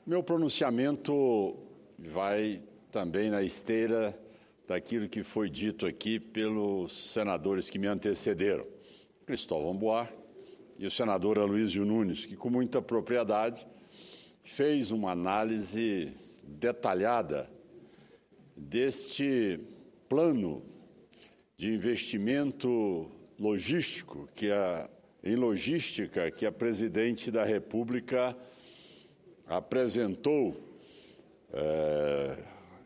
Meu pronunciamento vai também na esteira daquilo que foi dito aqui pelos senadores que me antecederam, Cristóvão Buarque e o senador Aloysio Nunes, que com muita propriedade fez uma análise detalhada deste plano de investimento logístico em logística que a presidente da República apresentou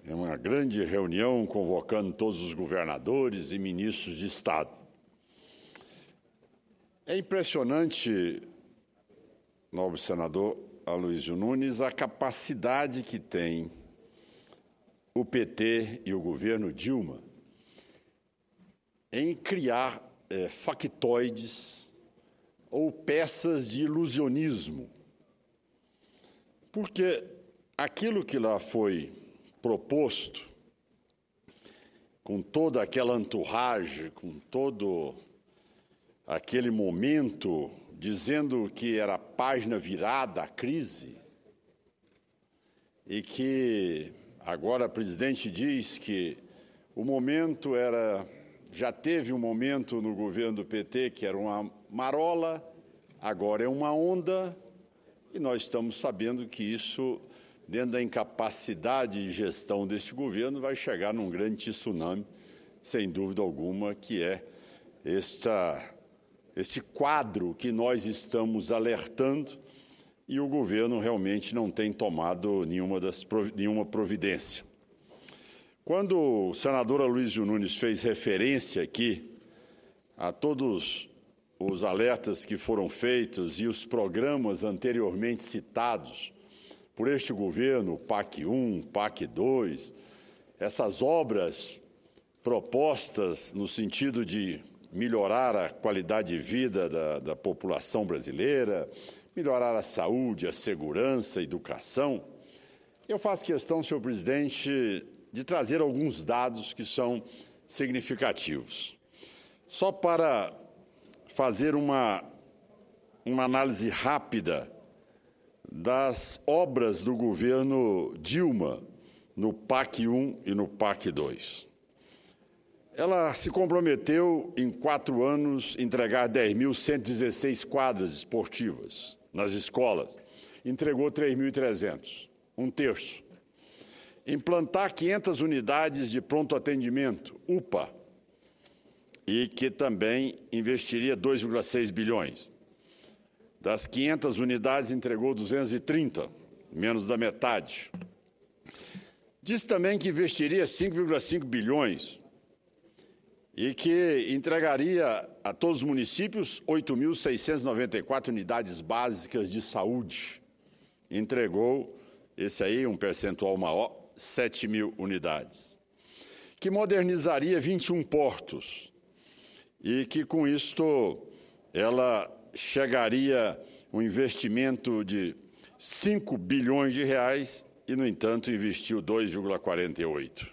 em uma grande reunião convocando todos os governadores e ministros de Estado. É impressionante, nobre senador Aloysio Nunes, a capacidade que tem o PT e o governo Dilma em criar factoides ou peças de ilusionismo. Porque aquilo que lá foi proposto, com toda aquela entourage, com todo aquele momento, dizendo que era a página virada à crise, e que agora a presidente diz que o momento já teve um momento no governo do PT que era uma marola, agora é uma onda, e nós estamos sabendo que isso, dentro da incapacidade de gestão deste governo, vai chegar num grande tsunami, sem dúvida alguma, que é esse quadro que nós estamos alertando e o governo realmente não tem tomado nenhuma providência. Quando o senador Aloysio Nunes fez referência aqui a todos os alertas que foram feitos e os programas anteriormente citados por este governo, PAC 1, PAC 2, essas obras propostas no sentido de melhorar a qualidade de vida da população brasileira, melhorar a saúde, a segurança, a educação, eu faço questão, senhor presidente, de trazer alguns dados que são significativos. Só para fazer uma análise rápida das obras do governo Dilma no PAC 1 e no PAC 2. Ela se comprometeu, em 4 anos, a entregar 10.116 quadras esportivas nas escolas. Entregou 3.300, um terço. Implantar 500 unidades de pronto atendimento, UPA, e que também investiria 2,6 bilhões. Das 500 unidades, entregou 230, menos da metade. Diz também que investiria 5,5 bilhões e que entregaria a todos os municípios 8.694 unidades básicas de saúde. Entregou, esse aí, um percentual maior, 7.000 unidades. Que modernizaria 21 portos e que, com isto, ela chegaria um investimento de 5 bilhões de reais e, no entanto, investiu 2,48.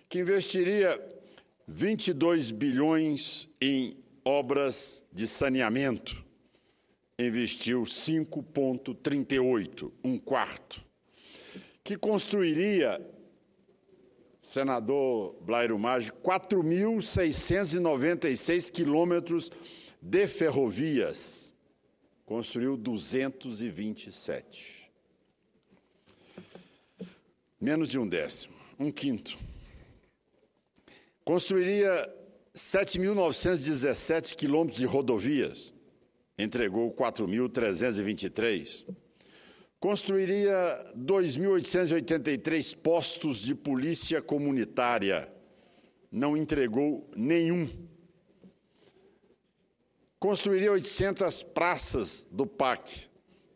Que investiria 22 bilhões em obras de saneamento, investiu 5,38, um quarto. Que construiria, senador Blairo Maggi, 4.696 quilômetros de ferrovias, construiu 227. Menos de um décimo, um quinto. Construiria 7.917 quilômetros de rodovias, entregou 4.323. Construiria 2.883 postos de polícia comunitária, não entregou nenhum. Construiria 800 praças do PAC,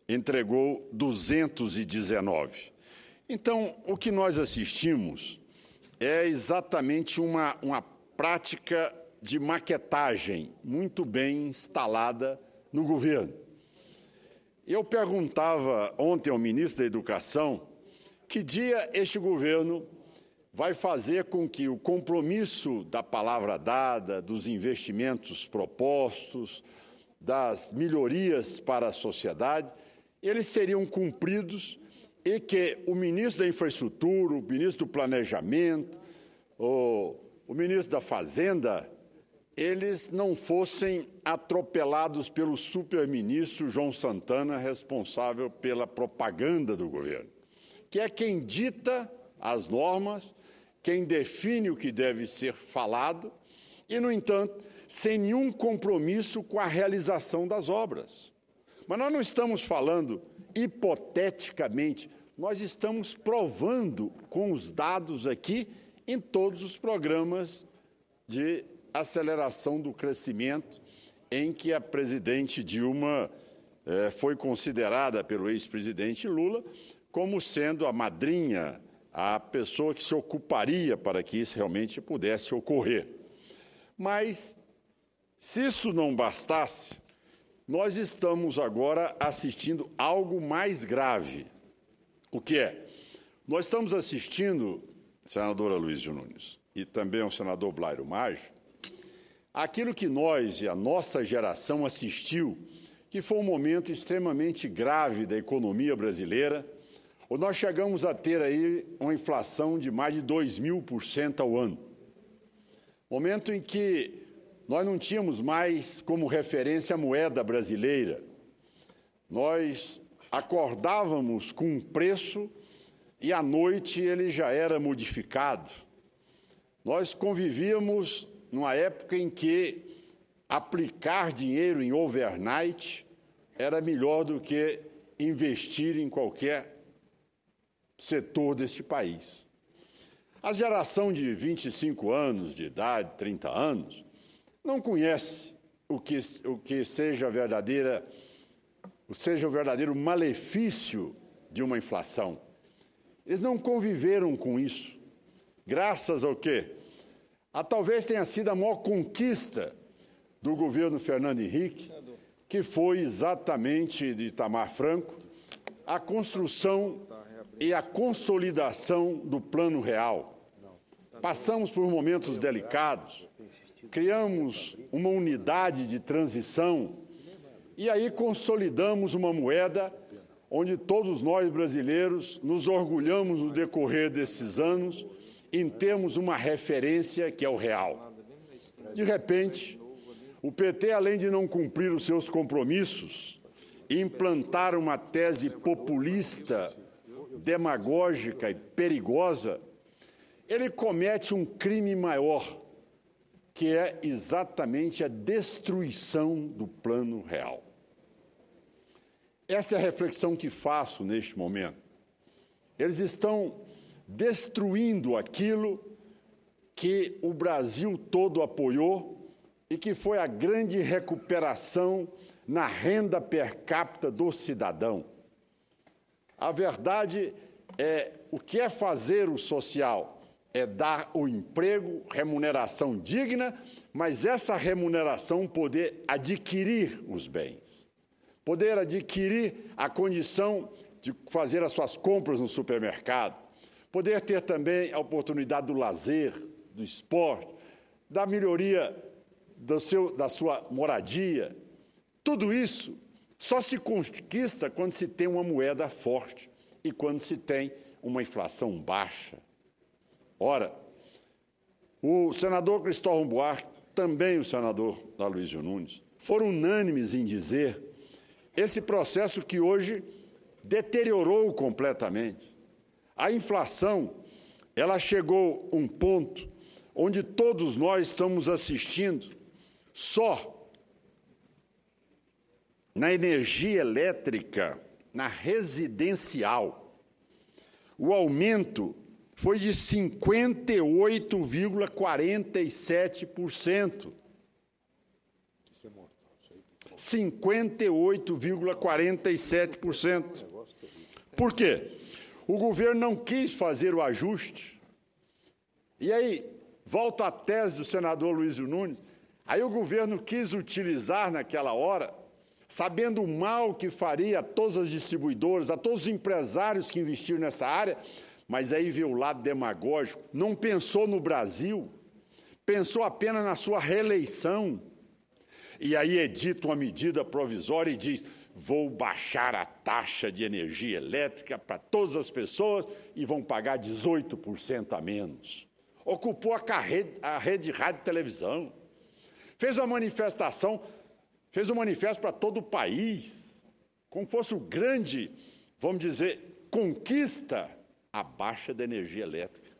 entregou 219. Então, o que nós assistimos é exatamente uma prática de maquetagem muito bem instalada no governo. Eu perguntava ontem ao ministro da Educação que dia este governo vai fazer com que o compromisso da palavra dada, dos investimentos propostos, das melhorias para a sociedade, eles seriam cumpridos e que o ministro da Infraestrutura, o ministro do Planejamento, o ministro da Fazenda, eles não fossem atropelados pelo superministro João Santana, responsável pela propaganda do governo, que é quem dita as normas, quem define o que deve ser falado e, no entanto, sem nenhum compromisso com a realização das obras. Mas nós não estamos falando hipoteticamente, nós estamos provando com os dados aqui em todos os programas de aceleração do crescimento em que a presidente Dilma foi considerada pelo ex-presidente Lula como sendo a madrinha, a pessoa que se ocuparia para que isso realmente pudesse ocorrer. Mas, se isso não bastasse, nós estamos agora assistindo algo mais grave. O que é? Nós estamos assistindo, senadora Luísio Nunes, e também o senador Blairo Maggi, aquilo que nós e a nossa geração assistiu, que foi um momento extremamente grave da economia brasileira, onde nós chegamos a ter aí uma inflação de mais de 2.000% ao ano. Momento em que nós não tínhamos mais como referência a moeda brasileira. Nós acordávamos com um preço e à noite ele já era modificado. Nós convivíamos numa época em que aplicar dinheiro em overnight era melhor do que investir em qualquer setor deste país. A geração de 25 anos de idade, 30 anos, não conhece o que seja o verdadeiro malefício de uma inflação. Eles não conviveram com isso. Graças ao quê? Talvez tenha sido a maior conquista do governo Fernando Henrique, que foi exatamente de Itamar Franco, a construção e a consolidação do Plano Real. Passamos por momentos delicados, criamos uma unidade de transição e aí consolidamos uma moeda onde todos nós brasileiros nos orgulhamos no decorrer desses anos em termos uma referência que é o real. De repente, o PT, além de não cumprir os seus compromissos e implantar uma tese populista, demagógica e perigosa, ele comete um crime maior, que é exatamente a destruição do Plano Real. Essa é a reflexão que faço neste momento. Eles estão destruindo aquilo que o Brasil todo apoiou e que foi a grande recuperação na renda per capita do cidadão. A verdade é, o que é fazer o social? É dar o emprego, remuneração digna, mas essa remuneração poder adquirir os bens, poder adquirir a condição de fazer as suas compras no supermercado, poder ter também a oportunidade do lazer, do esporte, da melhoria da sua moradia. Tudo isso só se conquista quando se tem uma moeda forte e quando se tem uma inflação baixa. Ora, o senador Cristóvão Buarque, também o senador Aloysio Nunes, foram unânimes em dizer esse processo que hoje deteriorou completamente. A inflação, ela chegou a um ponto onde todos nós estamos assistindo só na energia elétrica, na residencial. O aumento foi de 58,47%. 58,47%. Por quê? O governo não quis fazer o ajuste. E aí, volta à tese do senador Aloysio Nunes, aí o governo quis utilizar naquela hora, sabendo o mal que faria a todas as distribuidoras, a todos os empresários que investiram nessa área, mas aí veio o lado demagógico, não pensou no Brasil, pensou apenas na sua reeleição. E aí edita uma medida provisória e diz, vou baixar a taxa de energia elétrica para todas as pessoas e vão pagar 18% a menos. Ocupou a rede de rádio e televisão. Fez uma manifestação, fez um manifesto para todo o país, como fosse o grande, vamos dizer, conquista, a baixa da energia elétrica.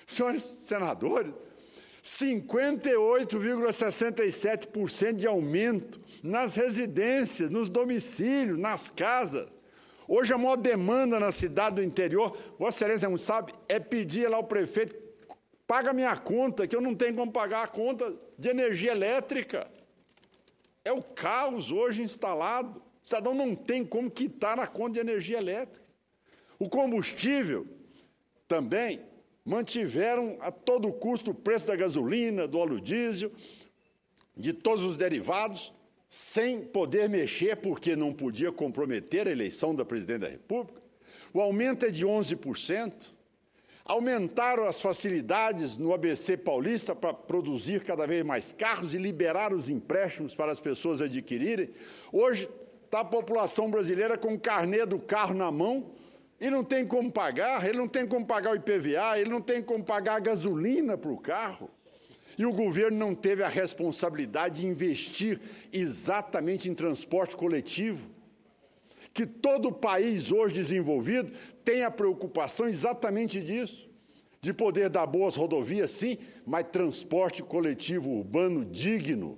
Senhores senadores, 58,67% de aumento nas residências, nos domicílios, nas casas. Hoje a maior demanda na cidade do interior, Vossa Excelência não sabe, é pedir lá ao prefeito, paga minha conta, que eu não tenho como pagar a conta de energia elétrica. É o caos hoje instalado. O cidadão não tem como quitar a conta de energia elétrica. O combustível também mantiveram a todo custo o preço da gasolina, do óleo diesel, de todos os derivados, sem poder mexer, porque não podia comprometer a eleição da presidente da República. O aumento é de 11%. Aumentaram as facilidades no ABC Paulista para produzir cada vez mais carros e liberar os empréstimos para as pessoas adquirirem. Hoje está a população brasileira com o carnê do carro na mão, e não tem como pagar, ele não tem como pagar o IPVA, ele não tem como pagar a gasolina para o carro. E o governo não teve a responsabilidade de investir exatamente em transporte coletivo. Que todo o país hoje desenvolvido tem a preocupação exatamente disso, de poder dar boas rodovias, sim, mas transporte coletivo urbano digno.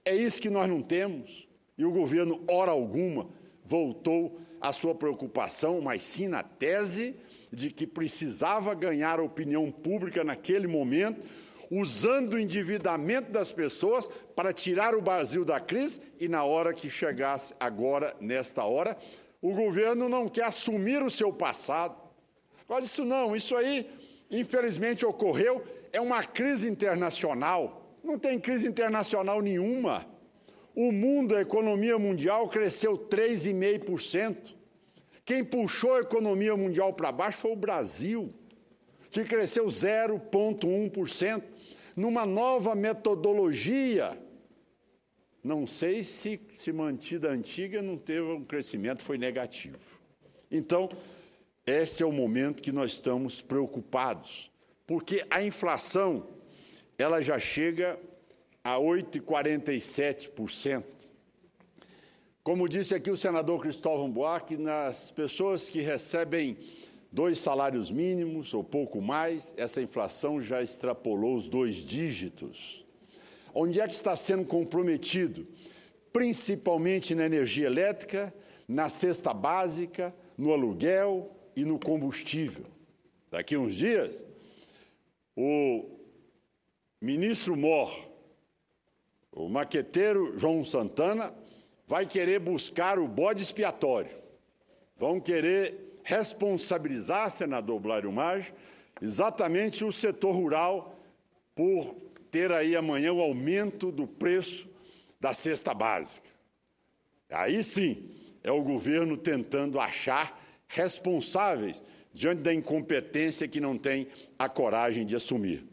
É isso que nós não temos. E o governo, hora alguma, voltou a sua preocupação, mas sim na tese de que precisava ganhar a opinião pública naquele momento, usando o endividamento das pessoas para tirar o Brasil da crise, e na hora que chegasse agora, nesta hora, o governo não quer assumir o seu passado. Agora, isso não, isso aí, infelizmente, ocorreu, é uma crise internacional. Não tem crise internacional nenhuma. O mundo, a economia mundial, cresceu 3,5%. Quem puxou a economia mundial para baixo foi o Brasil, que cresceu 0,1%, numa nova metodologia. Não sei se mantida a antiga, não teve um crescimento, foi negativo. Então, esse é o momento que nós estamos preocupados, porque a inflação, ela já chega a 8,47%. Como disse aqui o senador Cristóvão Buarque, nas pessoas que recebem 2 salários mínimos ou pouco mais, essa inflação já extrapolou os 2 dígitos. Onde é que está sendo comprometido? Principalmente na energia elétrica, na cesta básica, no aluguel e no combustível. Daqui a uns dias, o ministro Mor, o maqueteiro João Santana, vai querer buscar o bode expiatório. Vão querer responsabilizar, senador Blário Maggi, exatamente o setor rural por ter aí amanhã o aumento do preço da cesta básica. Aí sim, é o governo tentando achar responsáveis diante da incompetência que não tem a coragem de assumir.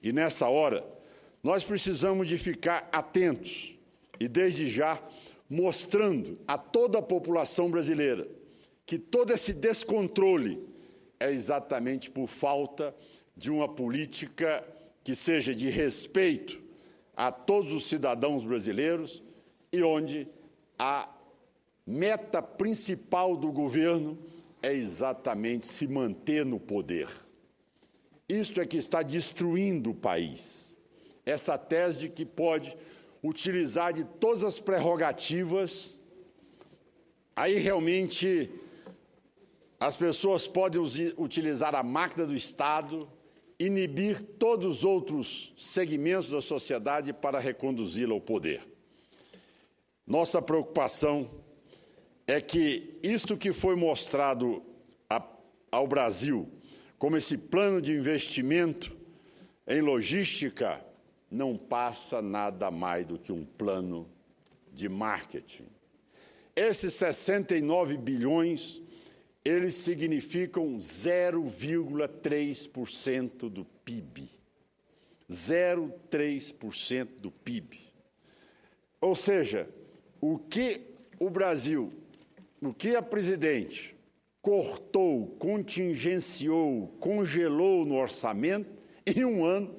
E nessa hora, nós precisamos de ficar atentos e, desde já, mostrando a toda a população brasileira que todo esse descontrole é exatamente por falta de uma política que seja de respeito a todos os cidadãos brasileiros e onde a meta principal do governo é exatamente se manter no poder. Isto é que está destruindo o país. Essa tese de que pode utilizar de todas as prerrogativas, aí realmente as pessoas podem utilizar a máquina do Estado, inibir todos os outros segmentos da sociedade para reconduzi-la ao poder. Nossa preocupação é que isto que foi mostrado ao Brasil como esse plano de investimento em logística não passa nada mais do que um plano de marketing. Esses 69 bilhões, eles significam 0,3% do PIB. 0,3% do PIB. Ou seja, o que o Brasil, o que a presidente cortou, contingenciou, congelou no orçamento, em um ano,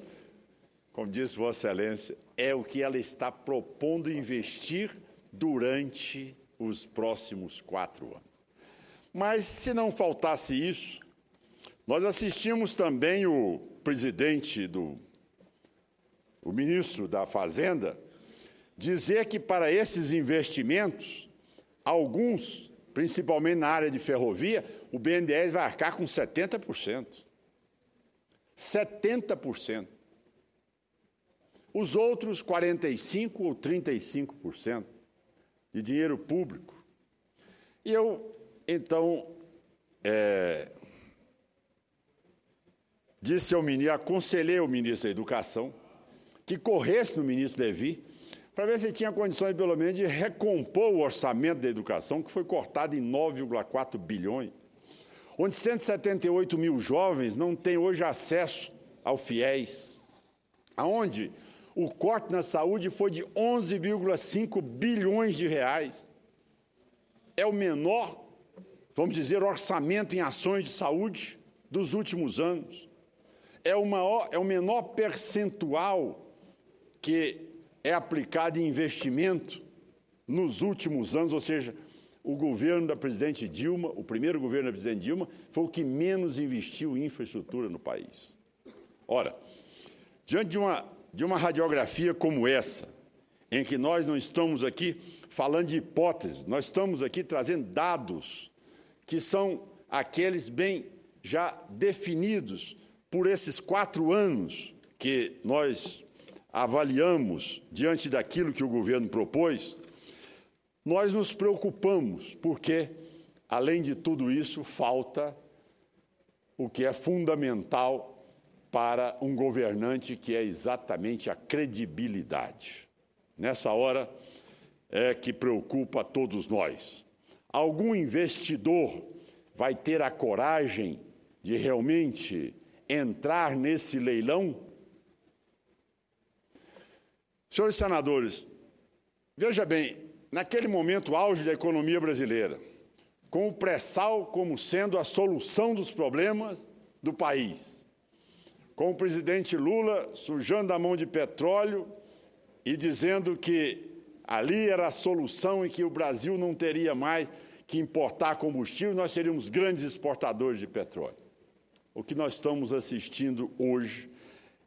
como disse Vossa Excelência, é o que ela está propondo investir durante os próximos 4 anos. Mas, se não faltasse isso, nós assistimos também o ministro da Fazenda, dizer que para esses investimentos, alguns, principalmente na área de ferrovia, o BNDES vai arcar com 70%. 70%. Os outros 45% ou 35% de dinheiro público. E eu, então, aconselhei ao ministro da Educação que corresse no ministro Levi para ver se tinha condições, pelo menos, de recompor o orçamento da educação, que foi cortado em 9,4 bilhões, onde 178 mil jovens não têm hoje acesso ao FIES, aonde o corte na saúde foi de 11,5 bilhões de reais. É o menor, vamos dizer, orçamento em ações de saúde dos últimos anos. É o menor percentual que é aplicado em investimento nos últimos anos, ou seja, o governo da presidente Dilma, o primeiro governo da presidente Dilma, foi o que menos investiu em infraestrutura no país. Ora, diante de uma radiografia como essa, em que nós não estamos aqui falando de hipóteses, nós estamos aqui trazendo dados que são aqueles bem já definidos por esses 4 anos que nós avaliamos diante daquilo que o governo propôs, nós nos preocupamos, porque, além de tudo isso, falta o que é fundamental para um governante, que é exatamente a credibilidade. Nessa hora é que preocupa a todos nós. Algum investidor vai ter a coragem de realmente entrar nesse leilão? Senhores senadores, veja bem, naquele momento auge da economia brasileira, com o pré-sal como sendo a solução dos problemas do país, com o presidente Lula sujando a mão de petróleo e dizendo que ali era a solução e que o Brasil não teria mais que importar combustível, nós seríamos grandes exportadores de petróleo. O que nós estamos assistindo hoje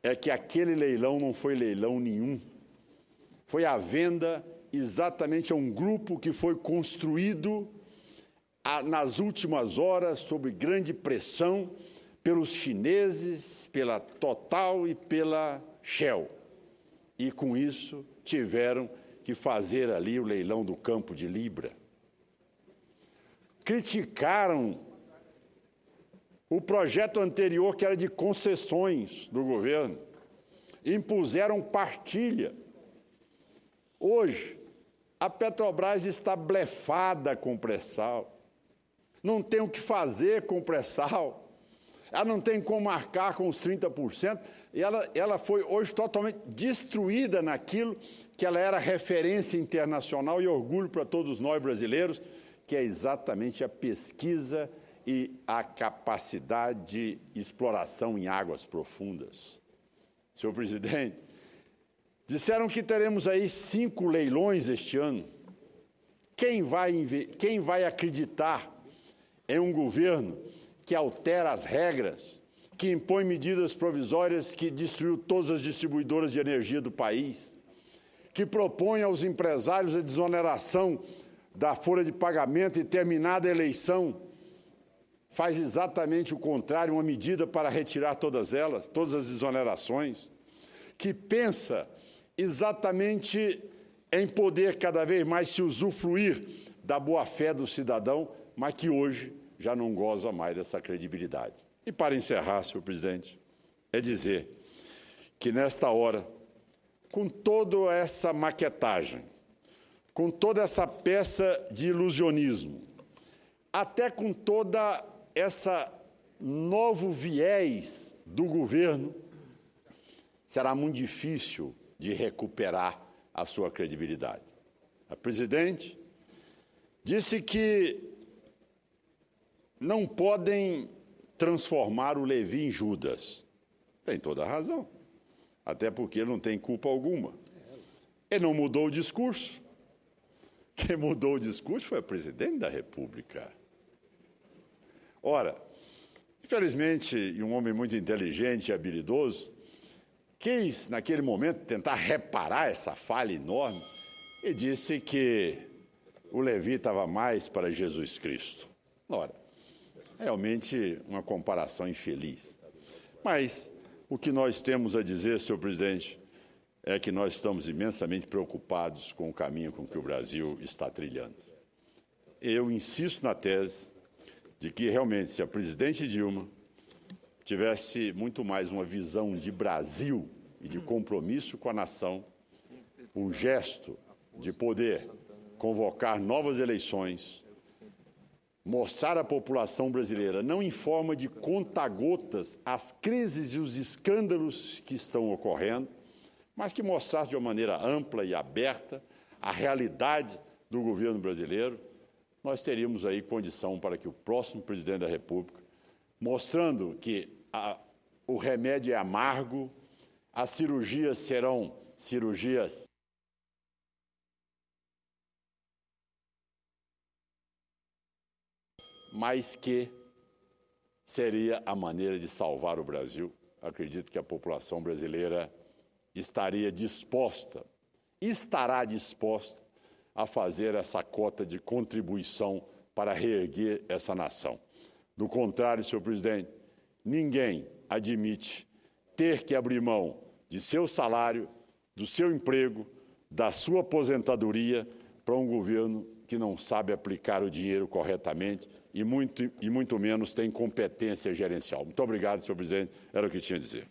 é que aquele leilão não foi leilão nenhum. Foi a venda exatamente a um grupo que foi construído nas últimas horas, sob grande pressão, pelos chineses, pela Total e pela Shell. E, com isso, tiveram que fazer ali o leilão do Campo de Libra. Criticaram o projeto anterior, que era de concessões do governo. Impuseram partilha. Hoje, a Petrobras está blefada com o pré-sal. Não tem o que fazer com o pré-sal. Ela não tem como marcar com os 30%. E ela foi hoje totalmente destruída naquilo que ela era referência internacional e orgulho para todos nós brasileiros, que é exatamente a pesquisa e a capacidade de exploração em águas profundas. Senhor presidente, disseram que teremos aí 5 leilões este ano. Quem vai acreditar em um governo que altera as regras, que impõe medidas provisórias que destruiu todas as distribuidoras de energia do país, que propõe aos empresários a desoneração da folha de pagamento e, terminada a eleição, faz exatamente o contrário, uma medida para retirar todas elas, todas as desonerações, que pensa exatamente em poder cada vez mais se usufruir da boa-fé do cidadão, mas que hoje já não goza mais dessa credibilidade. E, para encerrar, senhor presidente, é dizer que, nesta hora, com toda essa maquetagem, com toda essa peça de ilusionismo, até com toda essa novo viés do governo, será muito difícil de recuperar a sua credibilidade. A presidente Disse que não podem transformar o Levi em Judas. Tem toda a razão, até porque ele não tem culpa alguma. Ele não mudou o discurso. Quem mudou o discurso foi o presidente da República. Ora, infelizmente, e um homem muito inteligente e habilidoso, quis, naquele momento, tentar reparar essa falha enorme e disse que o Levi estava mais para Jesus Cristo. Ora, realmente uma comparação infeliz. Mas o que nós temos a dizer, senhor presidente, é que nós estamos imensamente preocupados com o caminho com que o Brasil está trilhando. Eu insisto na tese de que, realmente, se a presidente Dilma tivesse muito mais uma visão de Brasil e de compromisso com a nação, um gesto de poder convocar novas eleições, mostrar à população brasileira, não em forma de conta-gotas, as crises e os escândalos que estão ocorrendo, mas que mostrasse de uma maneira ampla e aberta a realidade do governo brasileiro, nós teríamos aí condição para que o próximo presidente da República, mostrando que o remédio é amargo, as cirurgias serão cirurgias mas que seria a maneira de salvar o Brasil. Acredito que a população brasileira estará disposta a fazer essa cota de contribuição para reerguer essa nação. Do contrário, senhor presidente, ninguém admite ter que abrir mão de seu salário, do seu emprego, da sua aposentadoria para um governo que não sabe aplicar o dinheiro corretamente e muito menos tem competência gerencial. Muito obrigado, senhor presidente. Era o que tinha a dizer.